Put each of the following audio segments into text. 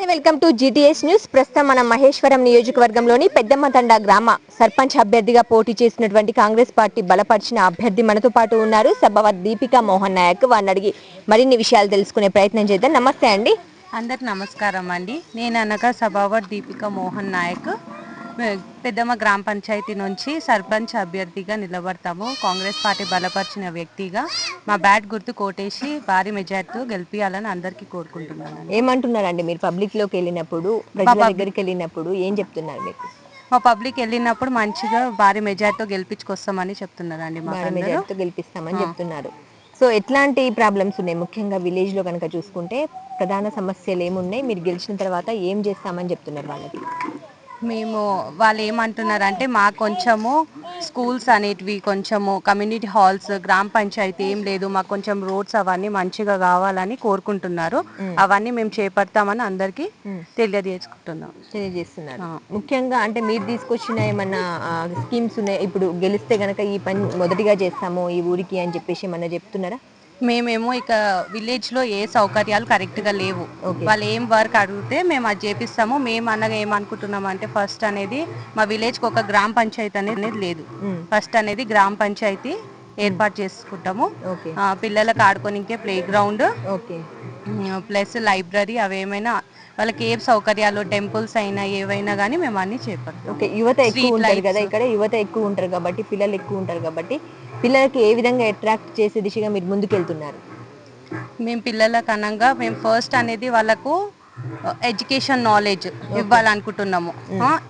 Welcome to GTS news. ప్రస్తుతం మనం మహేశ్వరం నియోజకవర్గంలోని పెద్దమ్మతండ గ్రామ సర్పంచ్ అభ్యర్థిగా పోటీ చేసినటువంటి కాంగ్రెస్ పార్టీ బలపరిచిన అభ్యర్థి మనతో పాటు ఉన్నారు. సభావత్ దీపికా మోహన్ నాయక్. వారిని అడిగి మరిన్ని విషయాలు తెలుసుకునే ప్రయత్నం చేద్దాం. నమస్తే అండి. అందరికి నమస్కారం అండి. నేను అనగా సభావత్ దీపికా మోహన్ నాయక్, పెద్దమ్మ గ్రామ పంచాయతీ నుంచి సర్పంచ్ అభ్యర్థిగా నిలబడతాము. కాంగ్రెస్ పార్టీ బలపరిచిన వ్యక్తిగా మా బ్యాట్ గుర్తు కోటేసి భారీ మెజార్టీతో గెలిపియాలని అందరికీ కోరుకుంటున్నాను. ఏమంటున్నారండి మీరు పబ్లిక్ లోకి వెళ్ళినప్పుడు, ప్రజల దగ్గరికి వెళ్ళినప్పుడు ఏం చెప్తున్నారు మీకు? మా పబ్లిక్ వెళ్ళినప్పుడు మంచిగా భారీ మెజార్టీతో గెలిపించుకొస్తామని చెప్తున్నారండి. భారీ మెజార్టీతో గెలిపిస్తామని చెప్తున్నారు. సో ఎట్లాంటి ప్రాబ్లమ్స్ ఉన్నాయి? ముఖ్యంగా విలేజ్ లో కనుక చూసుకుంటే ప్రధాన సమస్యలు ఏమున్నాయి? మీరు గెలిచిన తర్వాత ఏం చేస్తామని చెప్తున్నారు వాళ్ళకి? వాళ్ళు ఏమంటున్నారంటే మాకు కొంచెము స్కూల్స్ అనేటివి, కొంచెము కమ్యూనిటీ హాల్స్, గ్రామ పంచాయతీ ఏం లేదు, మాకు కొంచెం రోడ్స్ అవన్నీ మంచిగా కావాలని కోరుకుంటున్నారు. అవన్నీ మేము చేపడతామని అందరికి తెలియజేస్తున్నారు. ముఖ్యంగా అంటే మీరు తీసుకొచ్చిన ఏమన్నా స్కీమ్స్ ఉన్నాయి? ఇప్పుడు గెలిస్తే గనక ఈ పని మొదటిగా చేస్తాము ఈ ఊరికి అని చెప్పేసి ఏమన్నా చెప్తున్నారా? మేమేమో ఇక విలేజ్ లో ఏ సౌకర్యాలు కరెక్ట్ గా లేవు. వాళ్ళు ఏం వర్క్ అడిగితే మేము అది చేపిస్తాము. మేము అనగా ఏమనుకుంటున్నాం అంటే ఫస్ట్ అనేది మా విలేజ్ కి ఒక గ్రామ పంచాయతీ అనేది లేదు. ఫస్ట్ అనేది గ్రామ పంచాయతీ ఏర్పాటు చేసుకుంటాము. పిల్లలకు ఆడుకోనికే ప్లే గ్రౌండ్ ప్లస్ లైబ్రరీ, అవేమైనా వాళ్ళకి ఏ సౌకర్యాలు, టెంపుల్స్ అయినా ఏవైనా కానీ మేము అన్ని చేపడతాం. యువత ఎక్కువ ఉంటారు కదా ఇక్కడ, యువత ఎక్కువ ఉంటారు కాబట్టి, పిల్లలు ఎక్కువ ఉంటారు కాబట్టి పిల్లలకి ఏ విధంగా అట్రాక్ట్ చేసే దిశగా మీరు ముందుకెళ్తున్నారు? మేము పిల్లలకు అనగా మేము ఫస్ట్ అనేది వాళ్ళకు ఎడ్యుకేషన్ నాలెడ్జ్ ఇవ్వాలనుకుంటున్నాము.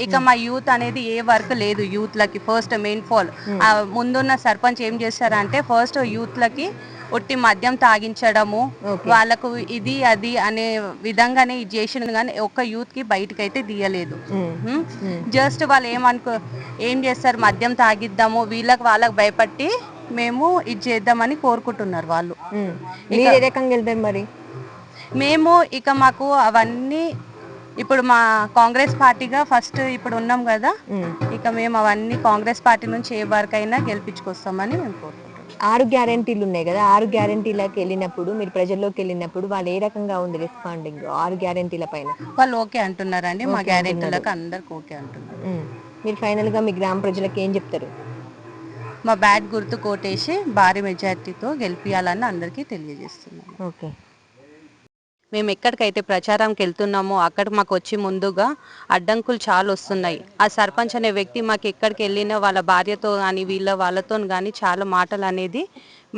ఇక మా యూత్ అనేది ఏ వర్క్ లేదు యూత్ లకి. ఫస్ట్ మెయిన్ ఫాల్ ముందున్న సర్పంచ్ ఏం చేశారంటే ఫస్ట్ యూత్ లకి ఒట్టి మద్యం తాగించడము, వాళ్ళకు ఇది అది అనే విధంగానే ఇది చేసిన కానీ ఒక్క యూత్ కి బయటకు అయితే తీయలేదు. జస్ట్ వాళ్ళు ఏం చేస్తారు, మద్యం తాగిద్దాము వాళ్ళకు భయపట్టి మేము ఇది చేద్దామని కోరుకుంటున్నారు వాళ్ళు. మరి మేము ఇక మాకు అవన్నీ ఇప్పుడు మా కాంగ్రెస్ పార్టీగా ఫస్ట్ ఇప్పుడు ఉన్నాం కదా, ఇక మేము అవన్నీ కాంగ్రెస్ పార్టీ నుంచి ఏ వరకు అయినా గెలిపించుకొస్తామని మేము కోరుకుంటున్నాం. 6 గ్యారెంటీలు ఉన్నాయి కదా, 6 గ్యారెంటీలకు వెళ్ళినప్పుడు మీరు ప్రజల్లోకి వెళ్ళినప్పుడు వాళ్ళు ఏ రకంగా ఉంది రెస్పాండింగ్ 6 గ్యారెంటీల పైన? వాళ్ళు ఓకే అంటున్నారండి. మా గ్యారెంటీలకు అందరికి ఓకే అంటున్నారు. మీరు ఫైనల్ గా మీ గ్రామ ప్రజలకు ఏం చెప్తారు? మా బ్యాట్ గుర్తు కోటేసి భారీ మెజార్టీతో గెలిపియాలని అందరికీ తెలియజేస్తున్నాం. ఓకే. మేము ఎక్కడికైతే ప్రచారంకి వెళ్తున్నామో అక్కడ మాకు వచ్చి ముందుగా అడ్డంకులు చాలా వస్తున్నాయి. ఆ సర్పంచ్ అనే వ్యక్తి మాకు ఎక్కడికి వెళ్ళినా వాళ్ళ భార్యతో కానీ వాళ్ళతో కానీ చాలా మాటలు అనేది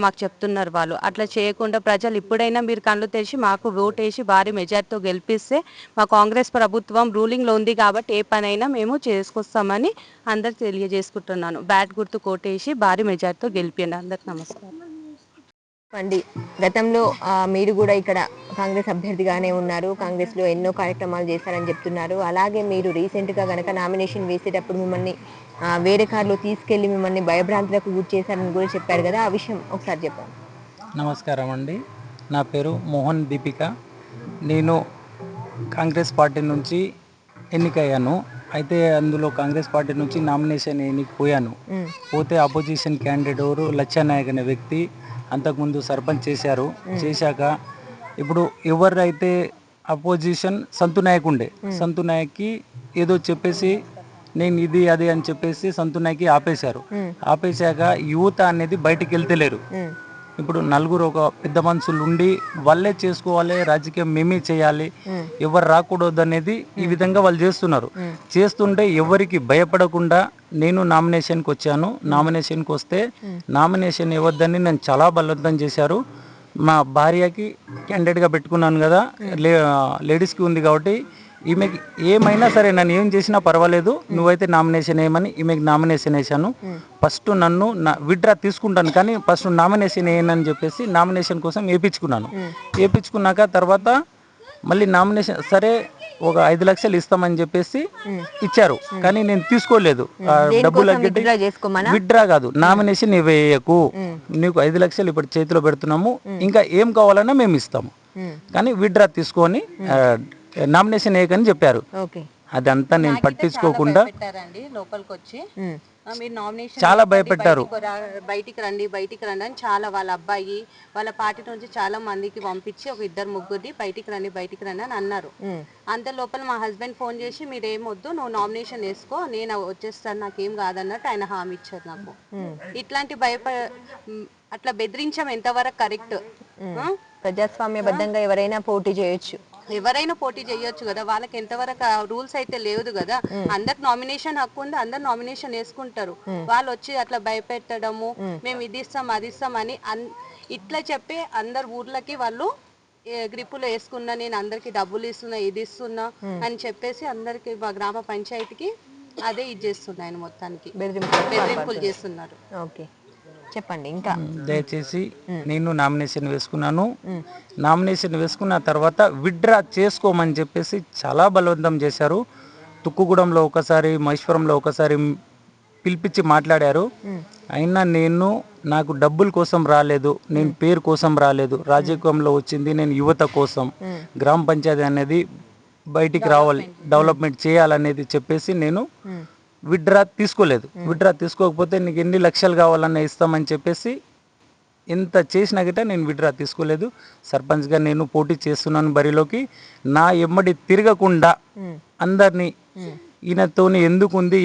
మాకు చెప్తున్నారు. వాళ్ళు అట్లా చేయకుండా ప్రజలు ఇప్పుడైనా మీరు కళ్ళు తెరిచి మాకు ఓటేసి భారీ మెజార్టీతో గెలిపిస్తే మా కాంగ్రెస్ ప్రభుత్వం రూలింగ్లో ఉంది కాబట్టి ఏ పనైనా మేము చేసుకొస్తామని అందరికి తెలియజేసుకుంటున్నాను. బ్యాట్ గుర్తు కోటేసి భారీ మెజార్టీతో గెలిపియండి. అందరికి నమస్కారం అండి. గతంలో మీరు కూడా ఇక్కడ కాంగ్రెస్ అభ్యర్థిగానే ఉన్నారు, కాంగ్రెస్ లో ఎన్నో కార్యక్రమాలు చేశారని చెప్తున్నారు. అలాగే మీరు రీసెంట్ గా గనక నామినేషన్ వేసేటప్పుడు మిమ్మల్ని వేరే కార్లో తీసుకెళ్లి మిమ్మల్ని భయభ్రాంతులకు గురి చేశారని కూడా చెప్పారు కదా, ఆ విషయం ఒకసారి చెప్పండి. నమస్కారం అండి. నా పేరు మోహన్ దీపిక. నేను కాంగ్రెస్ పార్టీ నుంచి ఎన్నికయ్యాను. అయితే అందులో కాంగ్రెస్ పార్టీ నుంచి నామినేషన్ పోయాను. పోతే అపోజిషన్ క్యాండిడేట్ ఎవరు లచ్చానాయక్ అనే వ్యక్తి అంతకుముందు సర్పంచ్ చేశాక ఇప్పుడు ఎవరైతే అపోజిషన్ సంతు నాయక్ ఉండే, సంతు నాయక్కి ఏదో చెప్పేసి నేను ఇది అది అని చెప్పేసి సంతు నాయక్కి ఆపేశాక యువత అనేది బయటికి వెళ్తలేరు. ఇప్పుడు నలుగురు ఒక పెద్ద మనుషులు ఉండి వాళ్ళే చేసుకోవాలి, రాజకీయం మేమే చేయాలి, ఎవరు రాకూడదు అనేది ఈ విధంగా వాళ్ళు చేస్తుంటే ఎవరికి భయపడకుండా నేను నామినేషన్కి వచ్చాను. నామినేషన్కి వస్తే నామినేషన్ ఇవ్వద్దని నేను చాలా బలవంతం చేశారు. మా భార్యకి క్యాండిడేట్గా పెట్టుకున్నాను కదా, లేడీస్కి ఉంది కాబట్టి ఈమెకి ఏమైనా సరే నన్ను ఏం చేసినా పర్వాలేదు, నువ్వైతే నామినేషన్ వేయమని ఈమెకి నామినేషన్ వేసాను. ఫస్ట్ నన్ను విత్డ్రా తీసుకుంటాను కానీ ఫస్ట్ నామినేషన్ వేయనని చెప్పేసి నామినేషన్ కోసం వేయించుకున్నాక తర్వాత మళ్ళీ నామినేషన్ సరే ఒక 5 లక్షలు ఇస్తామని చెప్పేసి ఇచ్చారు కానీ నేను తీసుకోలేదు. డబ్బులు విత్డ్రా కాదు, నామినేషన్ వేయకు, నీకు 5 లక్షలు ఇప్పుడు చేతిలో పెడుతున్నాము, ఇంకా ఏం కావాలన్నా మేము ఇస్తాము కానీ విత్డ్రా తీసుకొని నామినేషన్ వేయకని చెప్పారు. అదంతా నేను పట్టించుకోకుండా మీరు నామినేషన్ చాలా భయపెట్టారు. బయటికి రండి అని చాలా వాళ్ళ అబ్బాయి వాళ్ళ పార్టీ నుంచి చాలా మందికి పంపించి ఒక 2-3 బయటికి రండి అని అన్నారు. అంత లోపల మా హస్బెండ్ ఫోన్ చేసి మీరేమొద్దు, నువ్వు నామినేషన్ వేసుకో, నేను వచ్చేస్తాను, నాకేం కాదన్నట్టు ఆయన హామీ ఇచ్చారు నాకు. ఇట్లాంటి అట్లా బెదిరించడం ఎంతవరకు కరెక్ట్? ప్రజాస్వామ్యబద్ధంగా ఎవరైనా పోటీ చేయొచ్చు, ఎవరైనా పోటీ చేయొచ్చు కదా, వాళ్ళకి ఎంతవరకు రూల్స్ అయితే లేదు కదా. అందరికి నామినేషన్ హక్కు ఉంది, అందరు నామినేషన్ వేసుకుంటారు. వాళ్ళు వచ్చి అట్లా భయపెట్టడము, మేము ఇది ఇస్తాం అది ఇస్తాం అని ఇట్లా చెప్పి అందరు ఊర్లకి వాళ్ళు గ్రిప్పులు వేసుకున్నా, నేను అందరికి డబ్బులు ఇస్తున్నా, ఇది ఇస్తున్నా అని చెప్పేసి అందరికి మా గ్రామ పంచాయతీకి అదే ఇది చేస్తున్నా ఆయన మొత్తానికి బెదిరింపులు చేస్తున్నారు. ఓకే, చెప్పండి ఇంకా. దయచేసి నేను నామినేషన్ వేసుకున్నాను. నామినేషన్ వేసుకున్న తర్వాత విత్డ్రా చేసుకోమని చెప్పేసి చాలా బలవంతం చేశారు. తుక్కుగూడెంలో ఒకసారి, మహేశ్వరంలో ఒకసారి పిలిపించి మాట్లాడారు. అయినా నాకు డబ్బుల కోసం రాలేదు, నేను పేరు కోసం రాలేదు, రాజకీయంలో వచ్చింది నేను యువత కోసం, గ్రామ పంచాయతీ అనేది బయటికి రావాలి, డెవలప్మెంట్ చేయాలనేది చెప్పేసి నేను విత్డ్రా తీసుకోలేదు. విత్డ్రా తీసుకోకపోతే నీకు ఎన్ని లక్షలు కావాలన్నా ఇస్తామని చెప్పేసి ఎంత చేసినా గిట్ట నేను విత్డ్రా తీసుకోలేదు. సర్పంచ్గా నేను పోటీ చేస్తున్నాను బరిలోకి. నా ఎమ్మడి తిరగకుండా అందరినీ ఈయనతోని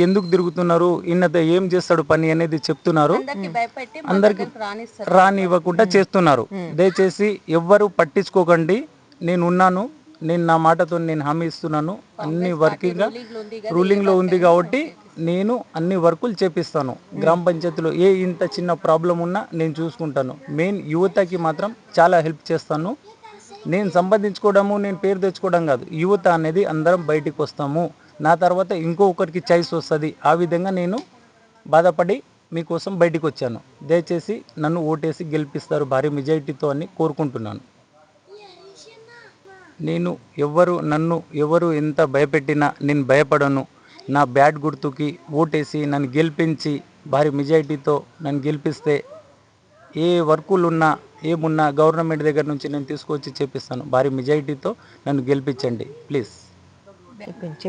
ఎందుకు తిరుగుతున్నారు, ఈయనతో ఏం చేస్తాడు పని అనేది చెప్తున్నారు. అందరికి రానివ్వకుండా చేస్తున్నారు. దయచేసి ఎవ్వరు పట్టించుకోకండి, నేను ఉన్నాను. నేను నా మాటతో నేను హామీ ఇస్తున్నాను. అన్ని వర్కింగ్గా రూలింగ్లో ఉంది కాబట్టి నేను అన్ని వర్కులు చేపిస్తాను. గ్రామ పంచాయతీలో ఇంత చిన్న ప్రాబ్లం ఉన్నా నేను చూసుకుంటాను. మెయిన్ యువతకి మాత్రం చాలా హెల్ప్ చేస్తాను. నేను సంపాదించుకోవడము, నేను పేరు తెచ్చుకోవడం కాదు, యువత అనేది అందరం బయటికి వస్తాము, నా తర్వాత ఇంకొకరికి చాయిస్ వస్తుంది. ఆ విధంగా నేను బాధపడి మీకోసం బయటికి వచ్చాను. దయచేసి నన్ను ఓటేసి గెలిపిస్తారు భారీ మెజారిటీతో అని కోరుకుంటున్నాను. నన్ను ఎవరు ఎంత భయపెట్టినా నేను భయపడను. నా బ్యాట్ గుర్తుకి ఓటేసి నన్ను గెలిపించి భారీ మెజారిటీతో నన్ను గెలిపిస్తే ఏ వర్కులున్నా ఏమున్నా గవర్నమెంట్ దగ్గర నుంచి నేను తీసుకొచ్చి చేపిస్తాను. భారీ మెజారిటీతో నన్ను గెలిపించండి ప్లీజ్.